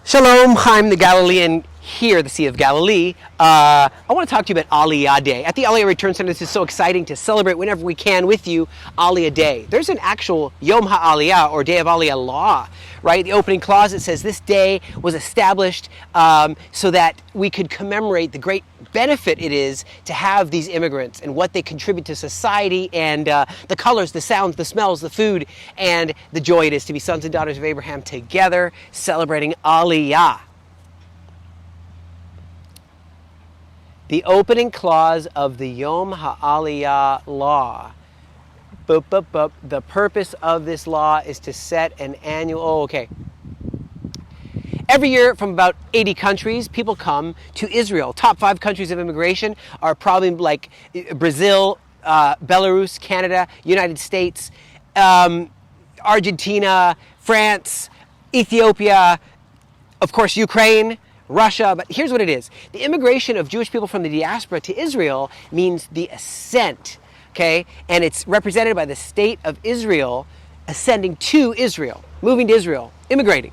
Shalom, I'm the Galilean here, the Sea of Galilee. I want to talk to you about Aliyah Day. At the Aliyah Return Center, this is so exciting to celebrate whenever we can with you Aliyah Day. There's an actual Yom HaAliyah, or Day of Aliyah law, right? The opening clause, it says this day was established so that we could commemorate the great benefit it is to have these immigrants and what they contribute to society, and the colors, the sounds, the smells, the food, and the joy it is to be sons and daughters of Abraham together celebrating Aliyah. The opening clause of the Yom HaAliyah law. The purpose of this law is to set an annual... Every year from about 80 countries, people come to Israel. Top 5 countries of immigration are probably like Brazil, Belarus, Canada, United States, Argentina, France, Ethiopia, of course Ukraine, Russia. But here's what it is. The immigration of Jewish people from the diaspora to Israel means the ascent, okay? And it's represented by the state of Israel ascending to Israel, moving to Israel, immigrating.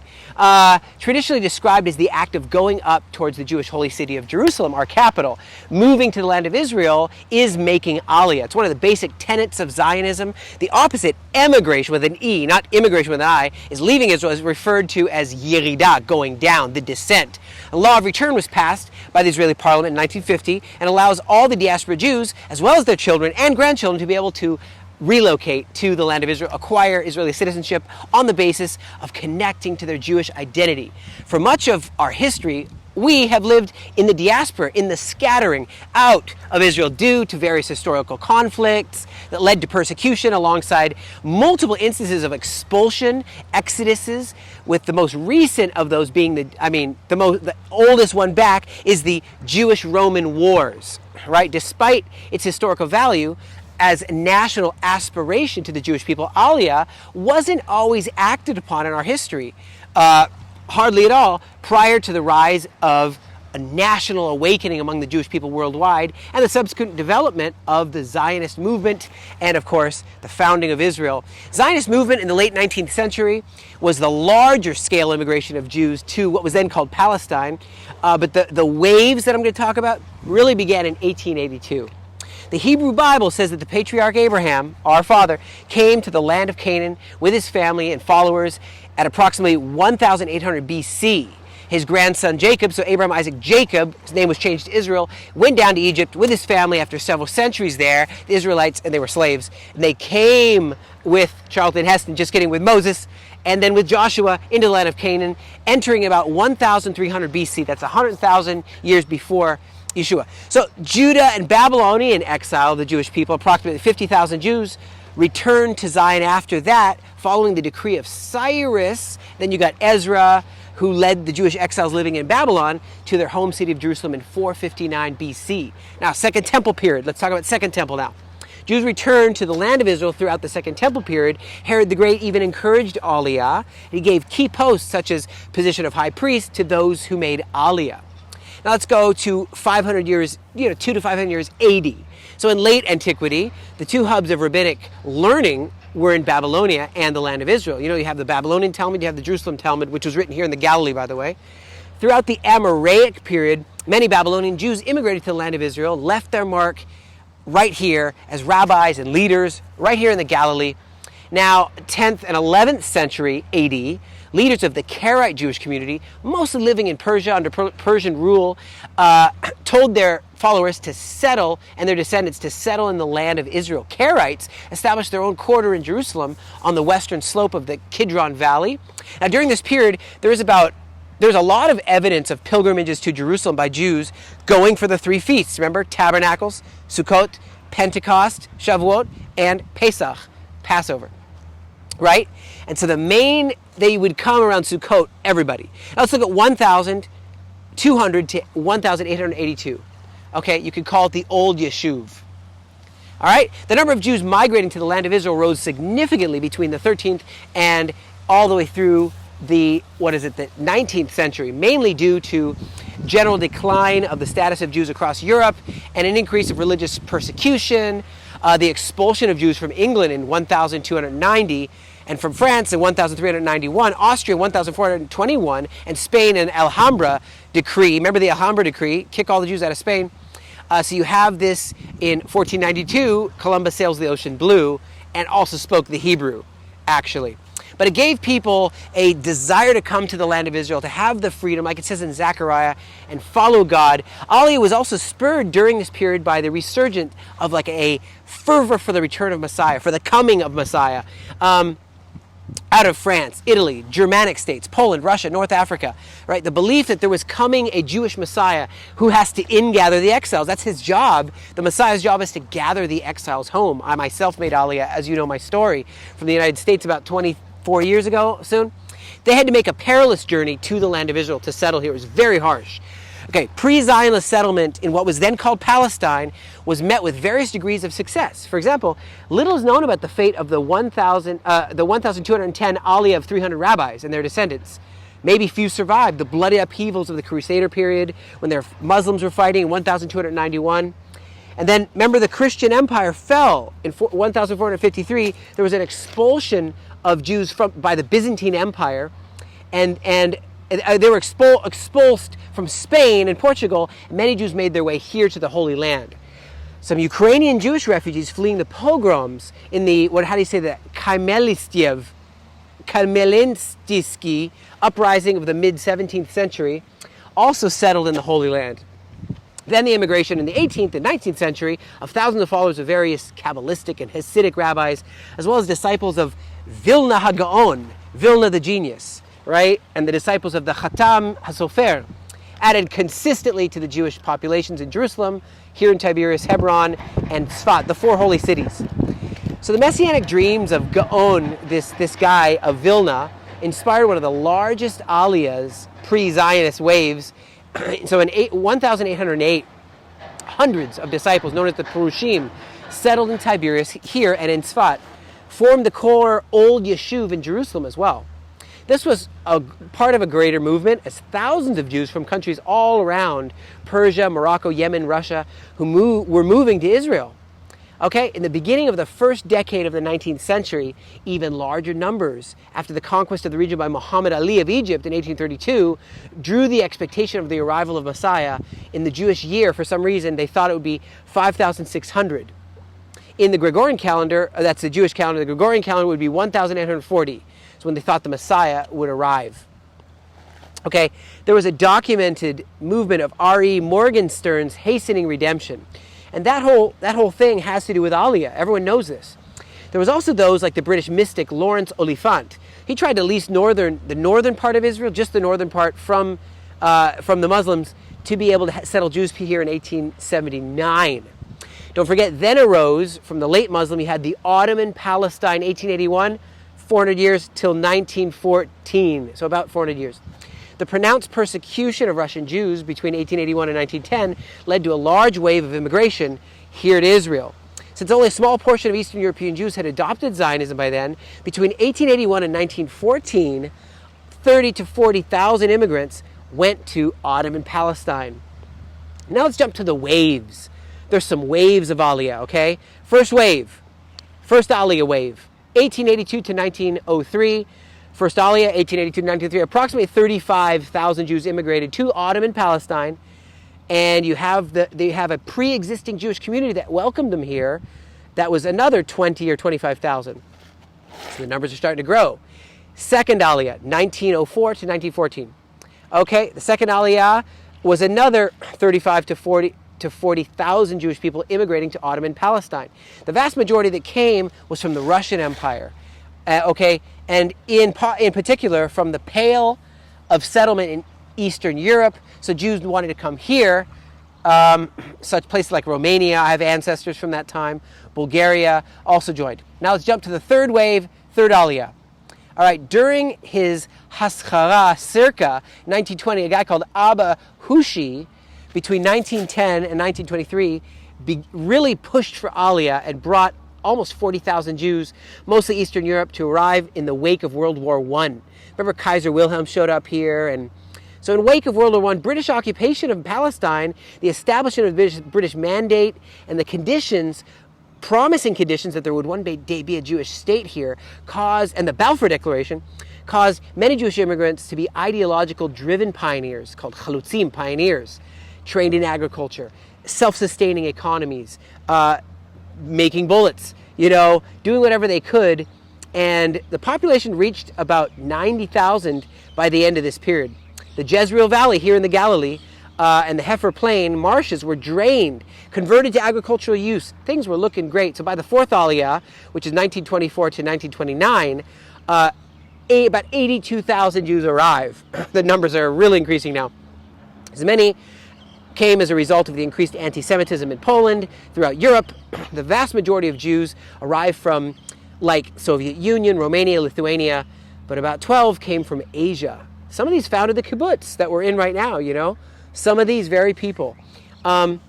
Traditionally described as the act of going up towards the Jewish holy city of Jerusalem, our capital. Moving to the land of Israel is making Aliyah. It's one of the basic tenets of Zionism. The opposite, emigration with an E, not immigration with an I, is leaving Israel, is referred to as Yeridah, going down, the descent. A law of return was passed by the Israeli parliament in 1950 and allows all the diaspora Jews, as well as their children and grandchildren, to be able to relocate to the land of Israel, acquire Israeli citizenship on the basis of connecting to their Jewish identity. For much of our history, we have lived in the diaspora, in the scattering out of Israel due to various historical conflicts that led to persecution, alongside multiple instances of expulsion, exoduses, with the most recent of those being the oldest one back is the Jewish-Roman Wars, right? Despite its historical value as a national aspiration to the Jewish people, Aliyah wasn't always acted upon in our history, hardly at all, prior to the rise of a national awakening among the Jewish people worldwide and the subsequent development of the Zionist movement and, of course, the founding of Israel. Zionist movement in the late 19th century was the larger scale immigration of Jews to what was then called Palestine, but the waves that I'm going to talk about really began in 1882. The Hebrew Bible says that the patriarch Abraham, our father, came to the land of Canaan with his family and followers at approximately 1800 BC. His grandson Jacob, so Abraham, Isaac, Jacob, his name was changed to Israel, went down to Egypt with his family after several centuries there. The Israelites, and they were slaves, and they came with Charlton Heston, just kidding, with Moses, and then with Joshua into the land of Canaan, entering about 1300 BC. That's 100,000 years before Yeshua. So Judah and Babylonian exile, the Jewish people, approximately 50,000 Jews, returned to Zion after that, following the decree of Cyrus. Then you got Ezra, who led the Jewish exiles living in Babylon to their home city of Jerusalem in 459 BC. Now, Second Temple period. Let's talk about Second Temple now. Jews returned to the land of Israel throughout the Second Temple period. Herod the Great even encouraged Aliyah. He gave key posts such as position of high priest to those who made Aliyah. Now let's go to 500 years, 2 to 500 years AD. So in late antiquity, the two hubs of rabbinic learning were in Babylonia and the land of Israel. You have the Babylonian Talmud, you have the Jerusalem Talmud, which was written here in the Galilee, by the way. Throughout the Amoraic period, many Babylonian Jews immigrated to the land of Israel, left their mark right here as rabbis and leaders, right here in the Galilee. Now, 10th and 11th century AD, leaders of the Karaite Jewish community, mostly living in Persia under Persian rule, told their followers to settle, and their descendants to settle in the land of Israel. Karaites established their own quarter in Jerusalem on the western slope of the Kidron Valley. Now, during this period, there's a lot of evidence of pilgrimages to Jerusalem by Jews going for the 3 feasts. Remember, Tabernacles, Sukkot, Pentecost, Shavuot, and Pesach, Passover. Right? And so they would come around Sukkot, everybody. Now let's look at 1,200 to 1,882. Okay, you could call it the Old Yeshuv. All right? The number of Jews migrating to the land of Israel rose significantly between the 13th and all the way through the 19th century, mainly due to general decline of the status of Jews across Europe and an increase of religious persecution, the expulsion of Jews from England in 1290, And from France in 1391, Austria 1421, and Spain in Alhambra decree. Remember the Alhambra decree? Kick all the Jews out of Spain. So you have this in 1492, Columbus sails the ocean blue and also spoke the Hebrew, actually. But it gave people a desire to come to the land of Israel, to have the freedom, like it says in Zechariah, and follow God. Aliyah was also spurred during this period by the resurgence of like a fervor for the return of Messiah, for the coming of Messiah. Out of France, Italy, Germanic states, Poland, Russia, North Africa, right? The belief that there was coming a Jewish Messiah who has to ingather the exiles. That's his job. The Messiah's job is to gather the exiles home. I myself made Aliyah, as you know my story, from the United States about 24 years ago soon. They had to make a perilous journey to the land of Israel to settle here. It was very harsh. Okay, pre-Zionist settlement in what was then called Palestine was met with various degrees of success. For example, little is known about the fate of the 1,210 Aliyah of 300 rabbis and their descendants. Maybe few survived the bloody upheavals of the Crusader period when their Muslims were fighting in 1,291. And then, remember, the Christian Empire fell in 1,453. There was an expulsion of Jews by the Byzantine Empire, and they were expulsed from Spain and Portugal. And many Jews made their way here to the Holy Land. Some Ukrainian Jewish refugees fleeing the pogroms in the, the Khmelnytsky uprising of the mid-17th century also settled in the Holy Land. Then the immigration in the 18th and 19th century of thousands of followers of various Kabbalistic and Hasidic rabbis, as well as disciples of Vilna HaGaon, Vilna the genius, right? And the disciples of the Khatam HaSofer, added consistently to the Jewish populations in Jerusalem, here in Tiberias, Hebron, and Sfat, the four holy cities. So the messianic dreams of Gaon, this guy of Vilna, inspired one of the largest aliyahs, pre-Zionist waves. So in 1808, hundreds of disciples, known as the Perushim, settled in Tiberias here and in Sfat, formed the core old yeshuv in Jerusalem as well. This was a part of a greater movement as thousands of Jews from countries all around Persia, Morocco, Yemen, Russia, were moving to Israel. Okay, in the beginning of the first decade of the 19th century, even larger numbers, after the conquest of the region by Muhammad Ali of Egypt in 1832, drew the expectation of the arrival of Messiah. In the Jewish year, for some reason, they thought it would be 5,600. In the Gregorian calendar, that's the Jewish calendar, the Gregorian calendar would be 1,840. When they thought the Messiah would arrive. Okay, there was a documented movement of R.E. Morgenstern's hastening redemption. And that whole thing has to do with Aliyah. Everyone knows this. There was also those like the British mystic Lawrence Oliphant. He tried to lease the northern part of Israel, just the northern part from the Muslims, to be able to settle Jews here in 1879. Don't forget, then arose, from the late Muslim, you had the Ottoman Palestine, 1881, 400 years till 1914, so about 400 years. The pronounced persecution of Russian Jews between 1881 and 1910 led to a large wave of immigration here to Israel. Since only a small portion of Eastern European Jews had adopted Zionism by then, between 1881 and 1914, 30 to 40,000 immigrants went to Ottoman Palestine. Now let's jump to the waves. There's some waves of Aliyah, okay? First wave, first Aliyah wave. 1882 to 1903, first Aliyah, 1882 to 1903, approximately 35,000 Jews immigrated to Ottoman Palestine, and they have a pre-existing Jewish community that welcomed them here. That was another 20 or 25,000. So the numbers are starting to grow. Second Aliyah, 1904 to 1914. Okay, the second Aliyah was another 35 to 40,000 Jewish people immigrating to Ottoman Palestine. The vast majority that came was from the Russian Empire, and in particular from the Pale of settlement in Eastern Europe. So Jews wanted to come here, such places like Romania. I have ancestors from that time. Bulgaria also joined. Now let's jump to the third wave, third Aliyah. All right, during his Haskara circa 1920, a guy called Abba Hushi, between 1910 and 1923, really pushed for Aliyah and brought almost 40,000 Jews, mostly Eastern Europe, to arrive in the wake of World War I. Remember Kaiser Wilhelm showed up here, and so in wake of World War I, British occupation of Palestine, the establishment of the British mandate, and the conditions promising conditions that there would one day be a Jewish state here and the Balfour Declaration caused many Jewish immigrants to be ideological driven pioneers called chalutzim, pioneers, trained in agriculture, self-sustaining economies, making bullets, doing whatever they could. And the population reached about 90,000 by the end of this period. The Jezreel Valley here in the Galilee and the Heifer Plain marshes were drained, converted to agricultural use. Things were looking great. So by the fourth Aliyah, which is 1924 to 1929, about 82,000 Jews arrive. The numbers are really increasing now. As many came as a result of the increased anti-Semitism in Poland, throughout Europe. The vast majority of Jews arrived from Soviet Union, Romania, Lithuania, but about 12 came from Asia. Some of these founded the kibbutz that we're in right now, some of these very people. And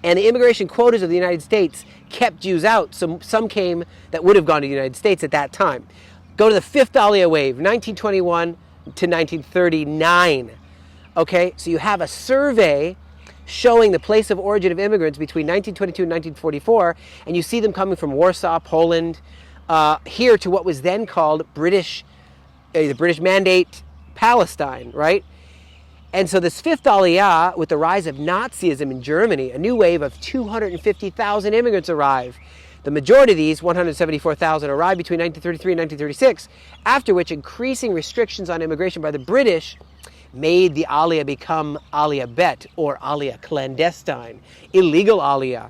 the immigration quotas of the United States kept Jews out. Some came that would have gone to the United States at that time. Go to the fifth Aliyah wave, 1921 to 1939. Okay, so you have a survey showing the place of origin of immigrants between 1922 and 1944, and you see them coming from Warsaw, Poland, here to what was then called the British Mandate Palestine, right? And so this fifth Aliyah, with the rise of Nazism in Germany, a new wave of 250,000 immigrants arrive. The majority of these, 174,000, arrived between 1933 and 1936, after which increasing restrictions on immigration by the British made the Aliyah become Aliyah Bet, or Aliyah clandestine, illegal Aliyah.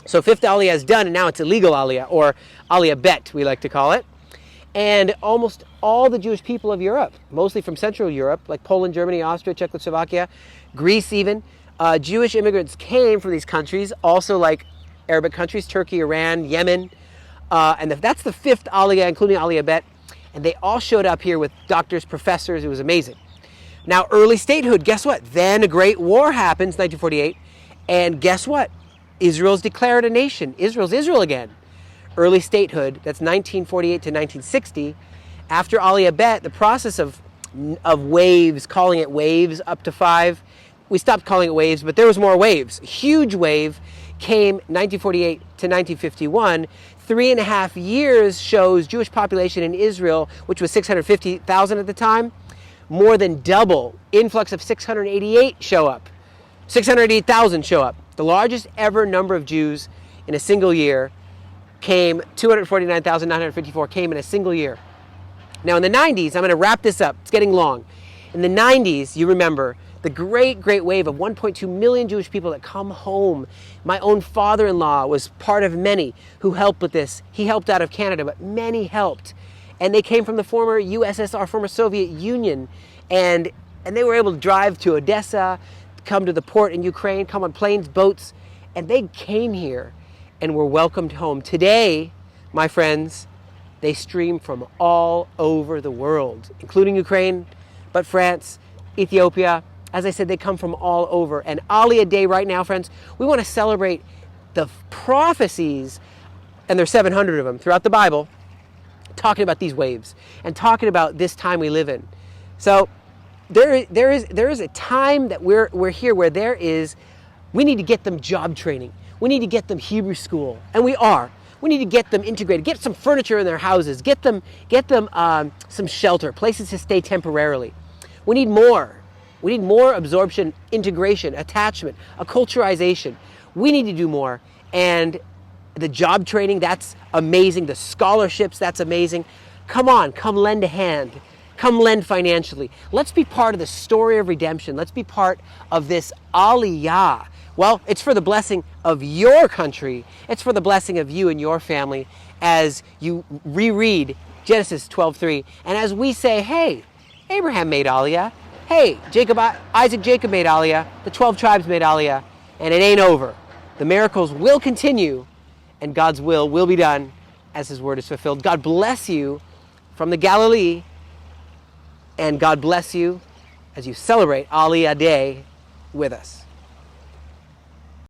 So fifth Aliyah is done, and now it's illegal Aliyah, or Aliyah Bet, we like to call it. And almost all the Jewish people of Europe, mostly from Central Europe, like Poland, Germany, Austria, Czechoslovakia, Greece even, Jewish immigrants came from these countries, also like Arabic countries, Turkey, Iran, Yemen. And that's the fifth Aliyah, including Aliyah Bet. And they all showed up here with doctors, professors. It was amazing. Now, early statehood, guess what? Then a great war happens, 1948. And guess what? Israel's declared a nation. Israel's Israel again. Early statehood, that's 1948 to 1960. After Aliyah Bet, the process of waves, calling it waves up to 5, we stopped calling it waves, but there was more waves. Huge wave came 1948 to 1951. 3.5 years shows Jewish population in Israel, which was 650,000 at the time, more than double. Influx of 688 show up. 688,000 show up. The largest ever number of Jews in a single year came, 249,954 came in a single year. Now in the 90s, I'm going to wrap this up. It's getting long. In the 90s, you remember the great wave of 1.2 million Jewish people that come home. My own father-in-law was part of many who helped with this. He helped out of Canada, but many helped. And they came from the former USSR, former Soviet Union. And they were able to drive to Odessa, come to the port in Ukraine, come on planes, boats. And they came here and were welcomed home. Today, my friends, they stream from all over the world, including Ukraine, but France, Ethiopia. As I said, they come from all over. And Aliyah Day right now, friends, we want to celebrate the prophecies, and there's 700 of them throughout the Bible, talking about these waves and talking about this time we live in. So there is a time that we're here where we need to get them job training. We need to get them Hebrew school, and we are. We need to get them integrated, get some furniture in their houses, get them some shelter, places to stay temporarily. We need more. We need more absorption, integration, attachment, acculturization. We need to do more. And the job training, that's amazing. The scholarships, that's amazing. Come on, come lend a hand. Come lend financially. Let's be part of the story of redemption. Let's be part of this Aliyah. Well, it's for the blessing of your country. It's for the blessing of you and your family as you reread Genesis 12:3. And as we say, hey, Abraham made Aliyah. Hey, Isaac, Jacob made Aliyah. The 12 tribes made Aliyah. And it ain't over. The miracles will continue, and God's will be done as his word is fulfilled. God bless you from the Galilee, and God bless you as you celebrate Aliyah Day with us.